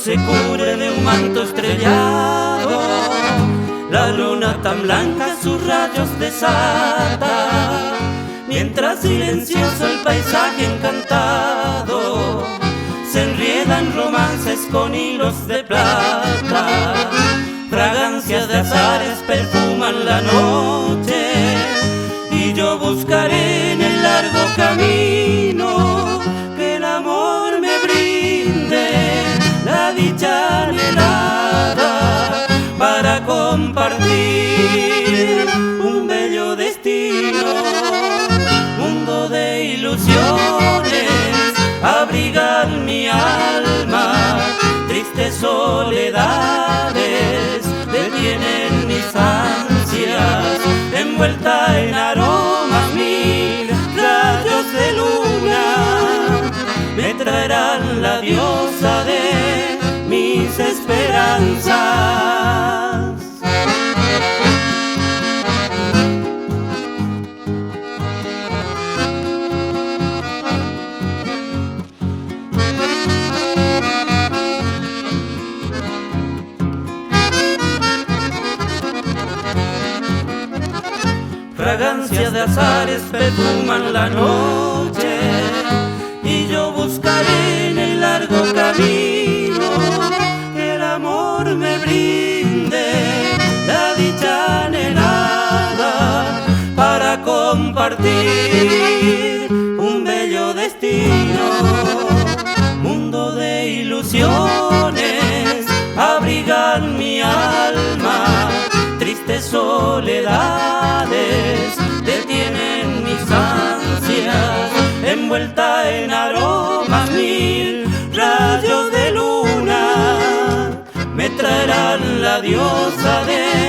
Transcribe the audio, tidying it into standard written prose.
se cubre de un manto estrellado, la luna tan blanca sus rayos desata, mientras silencioso el paisaje encantado se enriedan romances con hilos de plata. Fragancias de azares perfuman la noche y yo buscaré en el largo camino que el amor me brinde la dicha anhelada para compartir un bello destino. Mundo de ilusiones abrigan mi alma, tristes soledades detienen mis ansias, envuelta en aromas mil rayos de luna me traerán la diosa de mis esperanzas. Fragancias de azares perfuman la noche y yo buscaré en el largo camino que el amor me brinde la dicha anhelada para compartir un bello destino. Mundo de ilusiones abrigan mi alma, tristes soledades detienen mis ansias, envuelta en aromas mil rayos de luna me traerán la diosa de